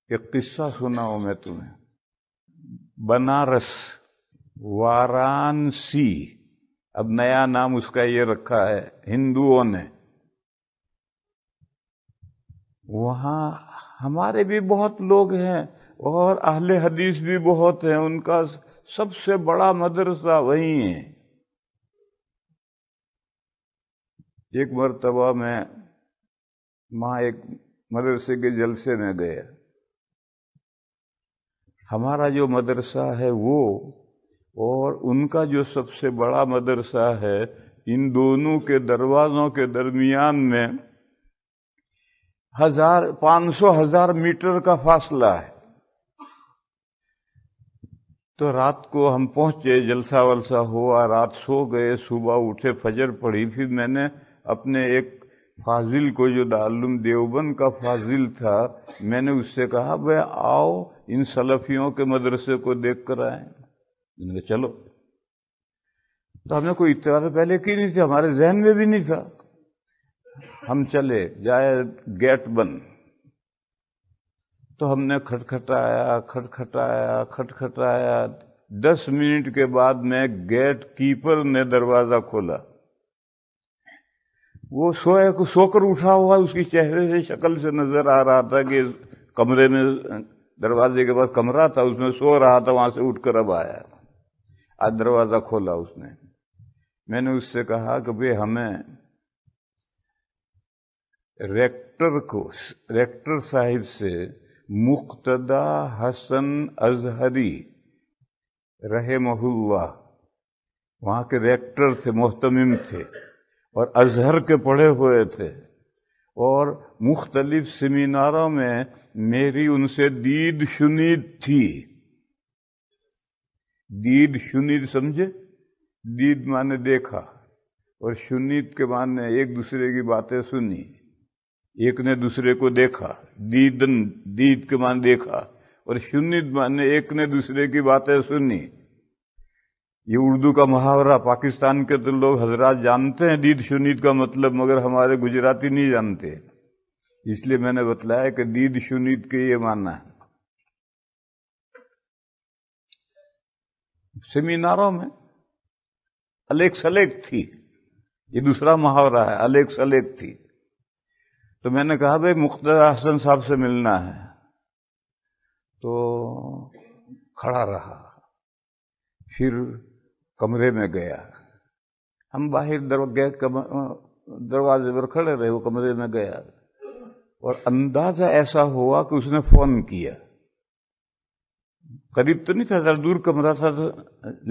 ایک قصہ سناؤں میں تمہیں. بنارس، وارانسی، اب نیا نام اس کا یہ رکھا ہے ہندوؤں نے. وہاں ہمارے بھی بہت لوگ ہیں اور اہل حدیث بھی بہت ہیں. ان کا سب سے بڑا مدرسہ وہیں ہے. ایک مرتبہ میں وہاں ایک مدرسے کے جلسے میں گیا. ہمارا جو مدرسہ ہے وہ اور ان کا جو سب سے بڑا مدرسہ ہے، ان دونوں کے دروازوں کے درمیان میں 500,000 میٹر کا فاصلہ ہے. تو رات کو ہم پہنچے، جلسہ ولسہ ہوا، رات سو گئے، صبح اٹھے، فجر پڑھی. پھر میں نے اپنے ایک فاضل کو، جو دارالعلوم دیوبند کا فاضل تھا، میں نے اس سے کہا بھئی آؤ ان سلفیوں کے مدرسے کو دیکھ کر آئیں. میں نے کہا چلو. تو ہم نے کوئی اطلاع تو پہلے کی نہیں تھی، ہمارے ذہن میں بھی نہیں تھا. ہم چلے جائے، گیٹ بند. تو ہم نے کھٹکھٹایا 10 منٹ کے بعد میں گیٹ کیپر نے دروازہ کھولا. وہ سو کر اٹھا ہوا، اس کی چہرے سے، شکل سے نظر آ رہا تھا کہ کمرے میں، دروازے کے پاس کمرہ تھا، اس میں سو رہا تھا. وہاں سے اٹھ کر اب آیا، آج دروازہ کھولا اس نے. میں نے اس سے کہا کہ بھئی ہمیں ریکٹر صاحب سے مقتدی حسن اظہری رحمہ اللہ، وہاں کے ریکٹر تھے، محتمم تھے اور ازہر کے پڑھے ہوئے تھے، اور مختلف سیمیناروں میں میری ان سے دید شنید تھی. دید شنید سمجھے؟ دید مانے دیکھا، اور شنید کے معنی ایک دوسرے کی باتیں سنی. ایک نے دوسرے کو دیکھا، دید کے معنی دیکھا، اور شنید معنی ایک نے دوسرے کی باتیں سنی. یہ اردو کا محاورہ پاکستان کے تو لوگ حضرات جانتے ہیں دید شنید کا مطلب، مگر ہمارے گجراتی نہیں جانتے. اس لیے میں نے بتلایا کہ دید شنید کے یہ معنی ہے. سیمیناروں میں الیک سلیک تھی، یہ دوسرا محاورہ ہے، الیک سلیک تھی. تو میں نے کہا بھئی مقتدی حسن صاحب سے ملنا ہے. تو کھڑا رہا. پھر کمرے میں گیا. ہم باہر دروازے پر کھڑے رہے، وہ کمرے میں گیا، اور اندازہ ایسا ہوا کہ اس نے فون کیا. قریب تو نہیں تھا، ذرا دور کمرہ تھا، تو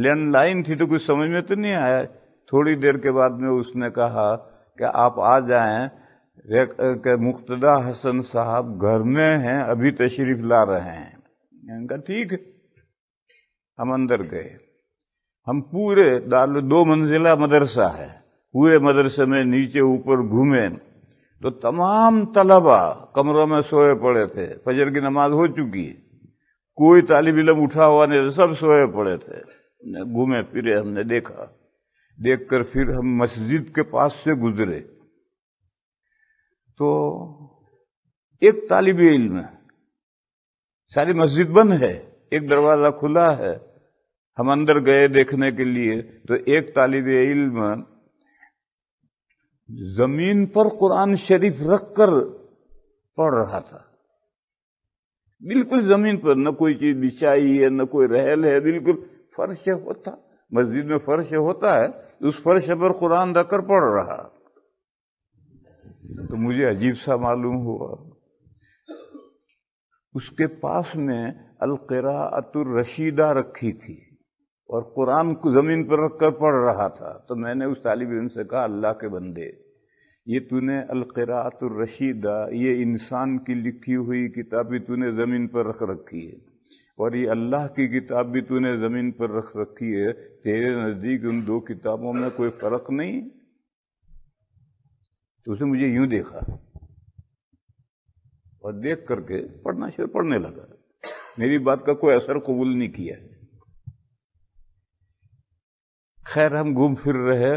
لینڈ لائن تھی، تو کچھ سمجھ میں تو نہیں آیا. تھوڑی دیر کے بعد میں اس نے کہا کہ آپ آ جائیں کہ مقتدی حسن صاحب گھر میں ہیں، ابھی تشریف لا رہے ہیں. میں نے کہا ٹھیک ہے. ہم اندر گئے. ہم پورے 2 منزلہ مدرسہ ہے، پورے مدرسے میں نیچے اوپر گھومے تو تمام طلبہ کمروں میں سوئے پڑے تھے. فجر کی نماز ہو چکی، کوئی طالب علم اٹھا ہوا نہیں، سب سوئے پڑے تھے. گھومے پھرے، ہم نے دیکھا. دیکھ کر پھر ہم مسجد کے پاس سے گزرے تو ایک طالب علم، ساری مسجد بند ہے، ایک دروازہ کھلا ہے. ہم اندر گئے دیکھنے کے لیے تو ایک طالب علم زمین پر قرآن شریف رکھ کر پڑھ رہا تھا. بالکل زمین پر، نہ کوئی چیز بچھائی ہے، نہ کوئی رحل ہے، بالکل فرش ہوتا، مسجد میں فرش ہوتا ہے، اس فرش پر قرآن رکھ کر پڑھ رہا. تو مجھے عجیب سا معلوم ہوا. اس کے پاس میں القراءۃ الرشیدہ رکھی تھی اور قرآن کو زمین پر رکھ کر پڑھ رہا تھا. تو میں نے اس طالب علم سے کہا اللہ کے بندے، یہ تو نے القراءۃ الرشیدہ، یہ انسان کی لکھی ہوئی کتاب بھی تو نے زمین پر رکھ رکھی ہے، اور یہ اللہ کی کتاب بھی تو نے زمین پر رکھ رکھی ہے. تیرے نزدیک ان 2 کتابوں میں کوئی فرق نہیں؟ تو اسے مجھے یوں دیکھا اور دیکھ کر کے پڑھنے لگا. میری بات کا کوئی اثر قبول نہیں کیا. خیر ہم گھوم پھر رہے.